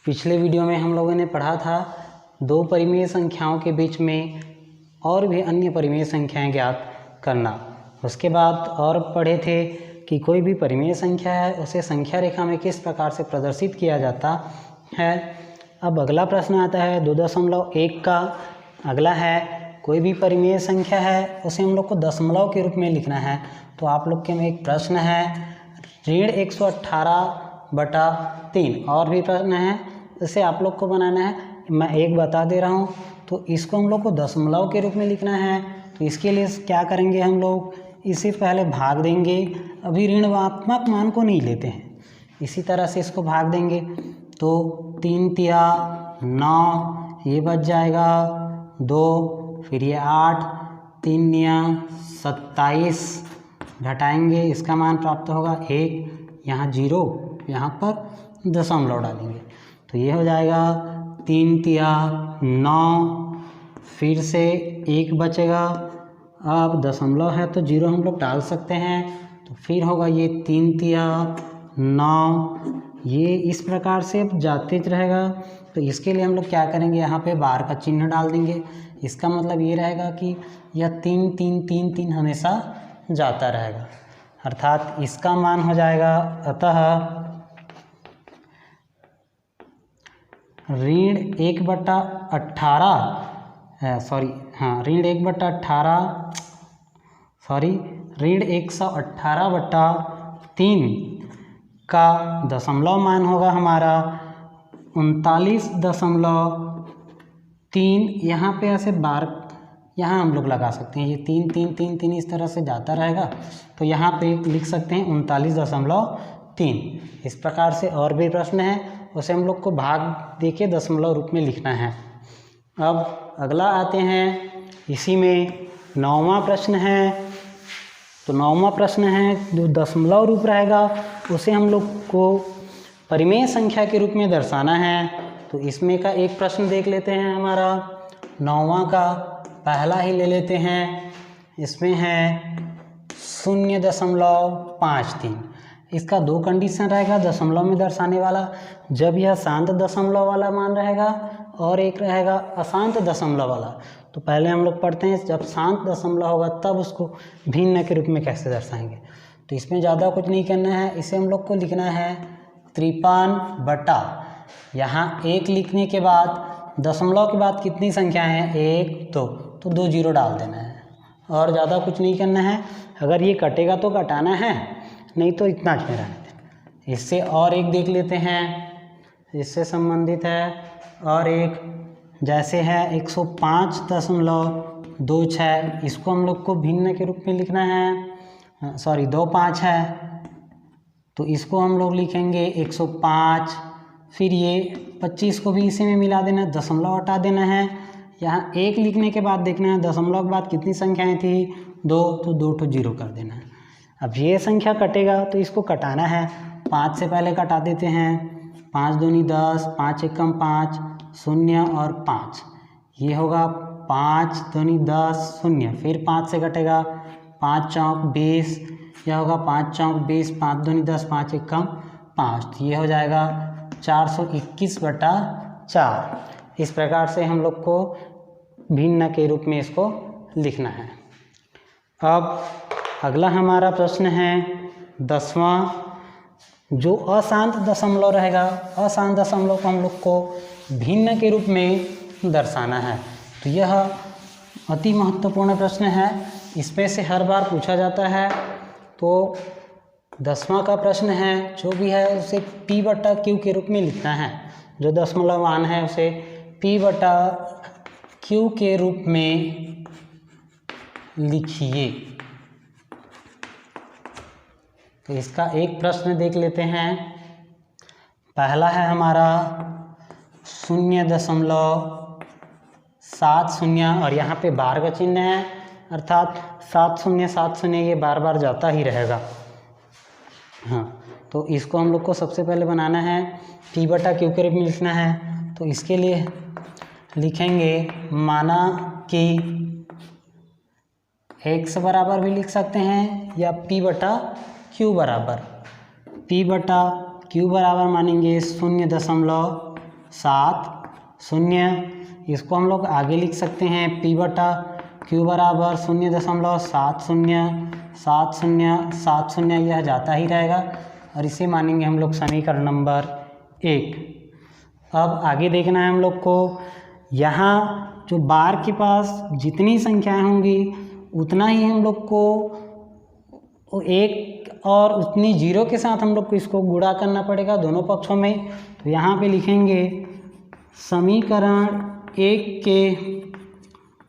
पिछले वीडियो में हम लोगों ने पढ़ा था दो परिमेय संख्याओं के बीच में और भी अन्य परिमेय संख्याएं ज्ञात करना। उसके बाद और पढ़े थे कि कोई भी परिमेय संख्या है उसे संख्या रेखा में किस प्रकार से प्रदर्शित किया जाता है। अब अगला प्रश्न आता है 2.1 का। अगला है कोई भी परिमेय संख्या है उसे हम लोग को दशमलव के रूप में लिखना है। तो आप लोग के में एक प्रश्न है ऋण 118/3 और भी प्रश्न है, इसे आप लोग को बनाना है। मैं एक बता दे रहा हूँ, तो इसको हम लोग को दशमलव के रूप में लिखना है। तो इसके लिए क्या करेंगे, हम लोग इसे पहले भाग देंगे। अभी ऋणात्मक मान को नहीं लेते हैं, इसी तरह से इसको भाग देंगे। तो 3 तिया 9, ये बच जाएगा 2, फिर ये 8, 3 निया 27, घटाएंगे इसका मान प्राप्त होगा 1, यहाँ 0, यहाँ पर दशमलव डालेंगे। तो ये हो जाएगा 3 तिया 9, फिर से 1 बचेगा। अब दशमलव है तो 0 हम लोग डाल सकते हैं, तो फिर होगा ये 3 तिया 9, ये इस प्रकार से जाते रहेगा। तो इसके लिए हम लोग क्या करेंगे, यहाँ पे बार का चिन्ह डाल देंगे। इसका मतलब ये रहेगा कि यह 3 3 3 3 हमेशा जाता रहेगा, अर्थात इसका मान हो जाएगा अतः ऋण 118/3 का दशमलव मान होगा हमारा 39.3। यहाँ पे ऐसे बार यहाँ हम लोग लगा सकते हैं, ये 3 3 3 3 इस तरह से जाता रहेगा, तो यहाँ पे लिख सकते हैं 39.3। इस प्रकार से और भी प्रश्न है, उसे हम लोग को भाग देके दशमलव रूप में लिखना है। अब अगला आते हैं, इसी में 9वां प्रश्न है। तो 9वां प्रश्न है जो दशमलव रूप रहेगा उसे हम लोग को परिमेय संख्या के रूप में दर्शाना है। तो इसमें का एक प्रश्न देख लेते हैं, हमारा 9वां का पहला ही ले लेते हैं। इसमें है 0.53। इसका 2 कंडीशन रहेगा दशमलव में दर्शाने वाला, जब यह शांत दशमलव वाला मान रहेगा और एक रहेगा अशांत दशमलव वाला। तो पहले हम लोग पढ़ते हैं, जब शांत दशमलव होगा तब उसको भिन्न के रूप में कैसे दर्शाएंगे। तो इसमें ज़्यादा कुछ नहीं करना है, इसे हम लोग को लिखना है 53 यहाँ 1 लिखने के बाद दशमलव के बाद कितनी संख्या है 1 2, तो 2 0 डाल देना है और ज़्यादा कुछ नहीं करना है। अगर ये कटेगा तो घटाना है, नहीं तो इतना में रहने दें। इससे और एक देख लेते हैं, इससे संबंधित है और एक जैसे है 105.26, इसको हम लोग को भिन्न के रूप में लिखना है। 25 है तो इसको हम लोग लिखेंगे 105। फिर ये 25 को भी इसी में मिला देना है, दशमलव हटा देना है। यहाँ 1 लिखने के बाद देखना है दशमलव के बाद कितनी संख्याएं थी 2, तो 2 तो 0 कर देना है। अब ये संख्या कटेगा तो इसको कटाना है, 5 से पहले कटा देते हैं। 5 दूनी 10, 5 एकम 5, 0 और 5, ये होगा 5 दूनी 10 0, फिर 5 से कटेगा 5 चौक 20, यह होगा 5 चौक 20, 5 दूनी 10, 5 एकम 5, तो ये हो जाएगा 421/4। इस प्रकार से हम लोग को भिन्न के रूप में इसको लिखना है। अब अगला हमारा प्रश्न है 10वां, जो अशांत दशमलव रहेगा। अशांत दशमलव को हम लोग को भिन्न के रूप में दर्शाना है। तो यह अति महत्वपूर्ण प्रश्न है, इसमें से हर बार पूछा जाता है। तो 10वां का प्रश्न है, जो भी है उसे P/Q के रूप में लिखना है। जो दशमलव मान है उसे P/Q के रूप में लिखिए। तो इसका एक प्रश्न देख लेते हैं। पहला है हमारा 0.70 और यहाँ पे बार का चिन्ह है, अर्थात 70 70 ये बार बार जाता ही रहेगा। हाँ, तो इसको हम लोग को सबसे पहले बनाना है, P/Q के रूप में लिखना है। तो इसके लिए लिखेंगे, माना कि x बराबर भी लिख सकते हैं या P/Q बराबर मानेंगे 0.70 0.70। इसको हम लोग आगे लिख सकते हैं P/Q बराबर 0.707070, यह जाता ही रहेगा और इसे मानेंगे हम लोग समीकरण नंबर 1। अब आगे देखना है हम लोग को, यहाँ जो बार के पास जितनी संख्याएं होंगी उतना ही हम लोग को एक और उतनी जीरो के साथ हम लोग को इसको गुणा करना पड़ेगा दोनों पक्षों में। तो यहाँ पे लिखेंगे समीकरण 1 के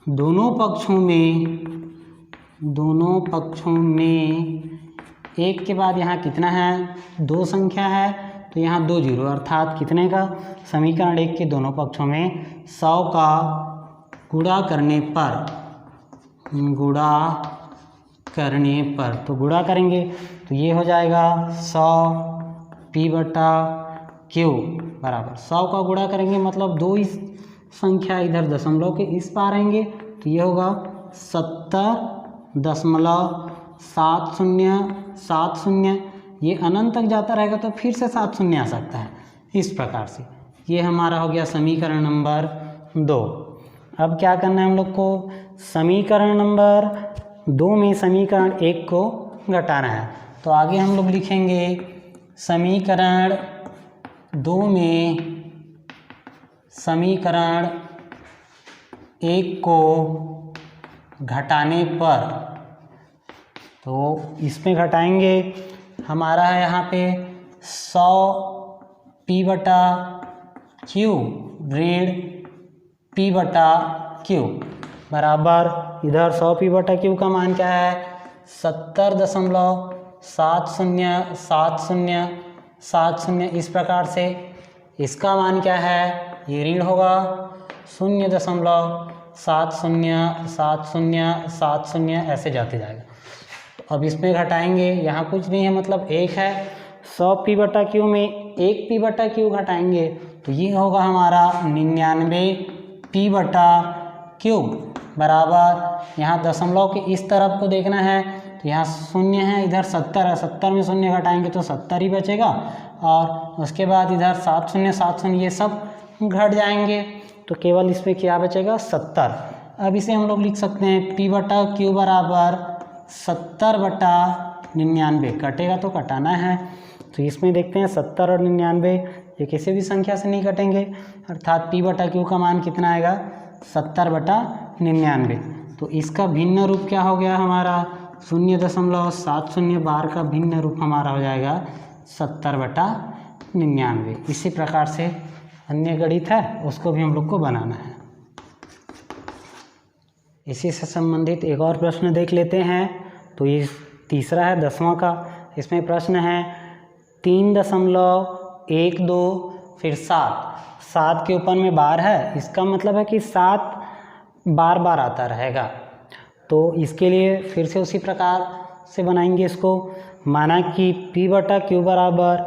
दोनों पक्षों में एक के बाद यहाँ कितना है, 2 संख्या है, तो यहाँ 2 जीरो, अर्थात कितने का, समीकरण 1 के दोनों पक्षों में 100 का गुणा करने पर तो गुणा करेंगे तो ये हो जाएगा 100P/Q बराबर 100 का गुणा करेंगे मतलब 2 इस संख्या इधर दशमलव के इस पार आएंगे तो ये होगा 70.7070। ये अनंत तक जाता रहेगा तो फिर से 7 शून्य आ सकता है। इस प्रकार से ये हमारा हो गया समीकरण नंबर 2। अब क्या करना है हम लोग को, समीकरण नंबर 2 में समीकरण 1 को घटाना है। तो आगे हम लोग लिखेंगे समीकरण 2 में समीकरण 1 को घटाने पर, तो इसमें घटाएंगे, हमारा है यहाँ पे 100P/Q ऋण P/Q बराबर, इधर 100P/Q का मान क्या है 70.707070। इस प्रकार से इसका मान क्या है, ये ऋण होगा 0.707070 ऐसे जाते जाएगा। तो अब इसमें घटाएंगे, यहाँ कुछ नहीं है मतलब 1 है, 100P/Q में 1P/Q घटाएंगे तो ये होगा हमारा 99P/Q बराबर, यहाँ दशमलव के इस तरफ को देखना है तो यहाँ 0 है, इधर 70 है, 70 में 0 घटाएंगे तो 70 ही बचेगा और उसके बाद इधर 7 ये सब घट जाएंगे तो केवल इसमें क्या बचेगा 70। अब इसे हम लोग लिख सकते हैं P/Q बराबर 70/99। कटेगा तो कटाना है, तो इसमें देखते हैं 70 और 99 ये किसी भी संख्या से नहीं कटेंगे, अर्थात P/Q का मान कितना आएगा 70/99। तो इसका भिन्न रूप क्या हो गया हमारा 0.70 बार का भिन्न रूप हमारा हो जाएगा 70/99। इसी प्रकार से अन्य गणित है उसको भी हम लोग को बनाना है। इसी से संबंधित एक और प्रश्न देख लेते हैं। तो ये तीसरा है 10वां का। इसमें प्रश्न है 3.12 फिर 7 के ऊपर में बार है, इसका मतलब है कि 7 बार बार आता रहेगा। तो इसके लिए फिर से उसी प्रकार से बनाएंगे इसको। माना कि P/Q बराबर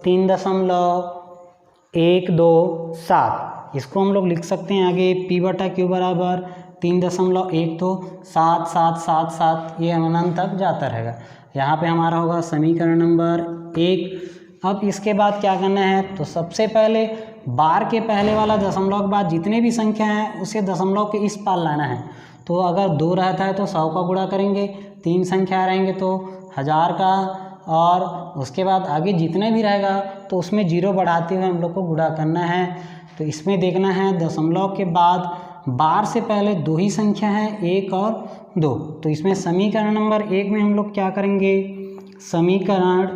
3.127, इसको हम लोग लिख सकते हैं आगे P/Q बराबर 3.1277777, ये अनंत तक जाता रहेगा। यहाँ पे हमारा होगा समीकरण नंबर 1। अब इसके बाद क्या करना है, तो सबसे पहले बार के पहले वाला दशमलव के बाद जितने भी संख्या हैं उसे दशमलव के इस पार लाना है। तो अगर 2 रहता है तो 100 का गुणा करेंगे, 3 संख्या रहेंगे तो 1000 का, और उसके बाद आगे जितने भी रहेगा तो उसमें 0 बढ़ाते हुए हम लोग को गुणा करना है। तो इसमें देखना है दशमलव के बाद बार से पहले 2 ही संख्या है, 1 और 2। तो इसमें समीकरण नंबर 1 में हम लोग क्या करेंगे, समीकरण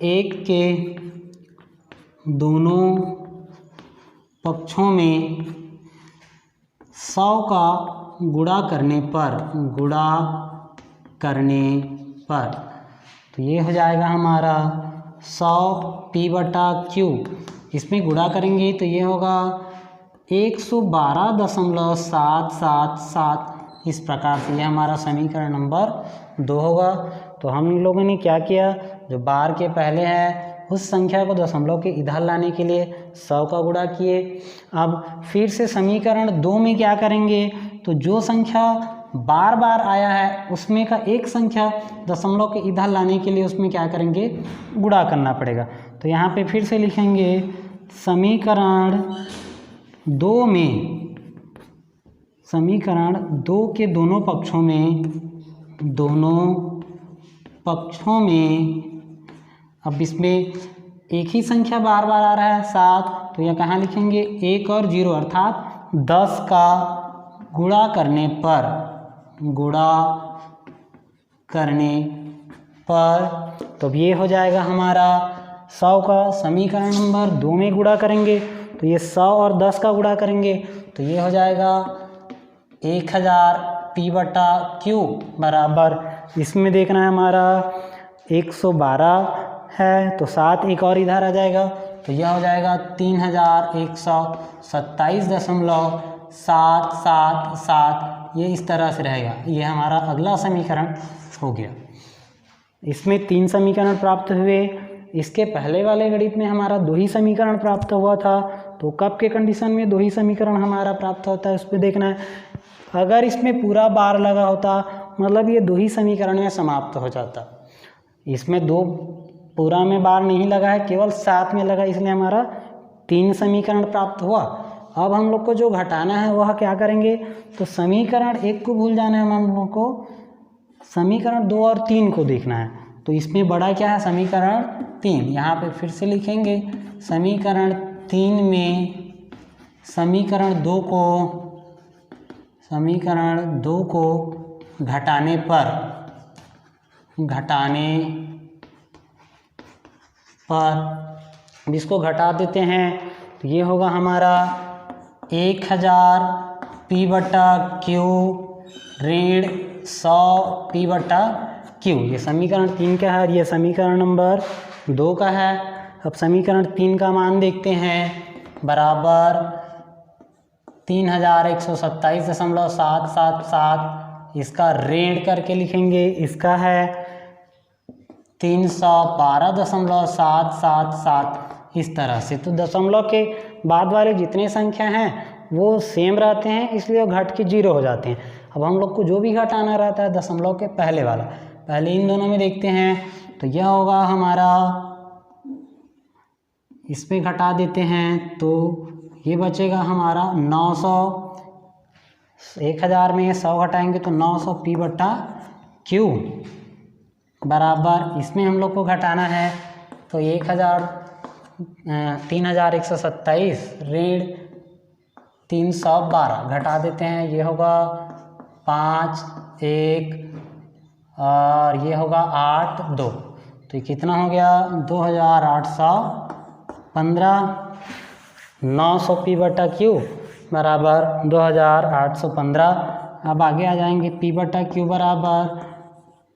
1 के दोनों पक्षों में 100 का गुणा करने पर तो ये हो जाएगा हमारा 100P/Q। इसमें गुणा करेंगे तो ये होगा 112.777। इस प्रकार से ये हमारा समीकरण नंबर 2 होगा। तो हम लोगों ने क्या किया, जो बार के पहले है उस संख्या को दशमलव के इधर लाने के लिए 100 का गुणा किए। अब फिर से समीकरण 2 में क्या करेंगे, तो जो संख्या बार बार आया है उसमें का एक संख्या दशमलव के इधर लाने के लिए उसमें क्या करेंगे, गुणा करना पड़ेगा। तो यहाँ पे फिर से लिखेंगे समीकरण 2 के दोनों पक्षों में अब इसमें एक ही संख्या बार बार आ रहा है 7, तो यह कहाँ लिखेंगे 1 और 0 अर्थात 10 का गुणा करने पर तो ये हो जाएगा हमारा 100 का समीकरण नंबर 2 में गुणा करेंगे तो ये 100 और 10 का गुणा करेंगे तो ये हो जाएगा 1000 p/q बराबर, इसमें देखना है हमारा 112 है तो 7 एक और इधर आ जाएगा तो यह हो जाएगा 3127.777, ये इस तरह से रहेगा। ये हमारा अगला समीकरण हो गया। इसमें 3 समीकरण प्राप्त हुए। इसके पहले वाले गणित में हमारा 2 ही समीकरण प्राप्त हुआ था, तो कब के कंडीशन में 2 ही समीकरण हमारा प्राप्त होता है उस पर देखना है। अगर इसमें पूरा बार लगा होता मतलब ये 2 ही समीकरण में समाप्त हो जाता। इसमें 2 पूरा में बार नहीं लगा है, केवल 7 में लगा, इसलिए हमारा 3 समीकरण प्राप्त हुआ। अब हम लोग को जो घटाना है वह क्या करेंगे, तो समीकरण 1 को भूल जाना है, हम लोग को समीकरण 2 और 3 को देखना है। तो इसमें बड़ा क्या है, समीकरण 3। यहाँ पे फिर से लिखेंगे समीकरण 3 में समीकरण 2 को घटाने पर इसको घटा देते हैं तो ये होगा हमारा 1000 p/q ऋण 100 p/q। ये समीकरण 3 का है और ये समीकरण नंबर 2 का है। अब समीकरण 3 का मान देखते हैं, बराबर 3127.777, इसका ऋण करके लिखेंगे, इसका है 312.777, इस तरह से। तो दशमलव के बाद वाले जितने संख्या हैं वो सेम रहते हैं, इसलिए वो घट के 0 हो जाते हैं। अब हम लोग को जो भी घटाना रहता है दशमलव के पहले वाला, पहले इन दोनों में देखते हैं तो यह होगा हमारा, इसमें घटा देते हैं तो ये बचेगा हमारा 900। 1000 में 100 घटाएंगे तो 900 p/q बराबर, इसमें हम लोग को घटाना है तो 3127 ऋण 312 घटा देते हैं, ये होगा 5 1 और ये होगा 8 2, तो ये कितना हो गया 2815। 900 p/q बराबर 2815। अब आगे आ जाएंगे p/q बराबर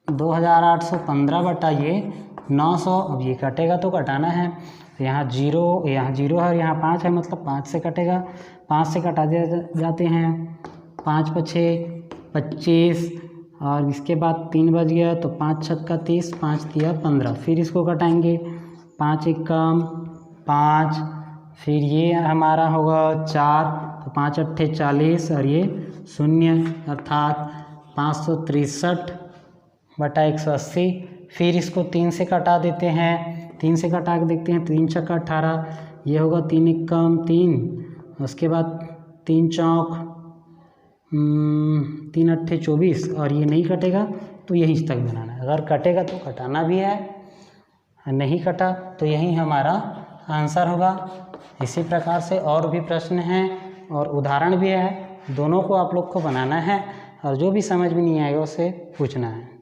2815 ये 900। अब ये कटेगा तो घटाना है, तो यहाँ 0 है और यहाँ 5 है, मतलब 5 से कटेगा, 5 से कटा दिया जाते हैं। 5 5 25 और इसके बाद 3 बज गया तो 5 6 30, 5 3 15। फिर इसको कटाएंगे, 5 1 5, फिर ये हमारा होगा 4 तो 5 8 40 और ये 0 अर्थात 563/180। फिर इसको 3 से कटा देते हैं, 3 से कटा के देखते हैं, 3 6 18, ये होगा 3 1 3, उसके बाद 3 4 3 8 24 और ये नहीं कटेगा तो यहीं तक बनाना है। अगर कटेगा तो कटाना भी है, नहीं कटा तो यही हमारा आंसर होगा। इसी प्रकार से और भी प्रश्न हैं और उदाहरण भी है, दोनों को आप लोग को बनाना है और जो भी समझ में नहीं आएगा उसे पूछना है।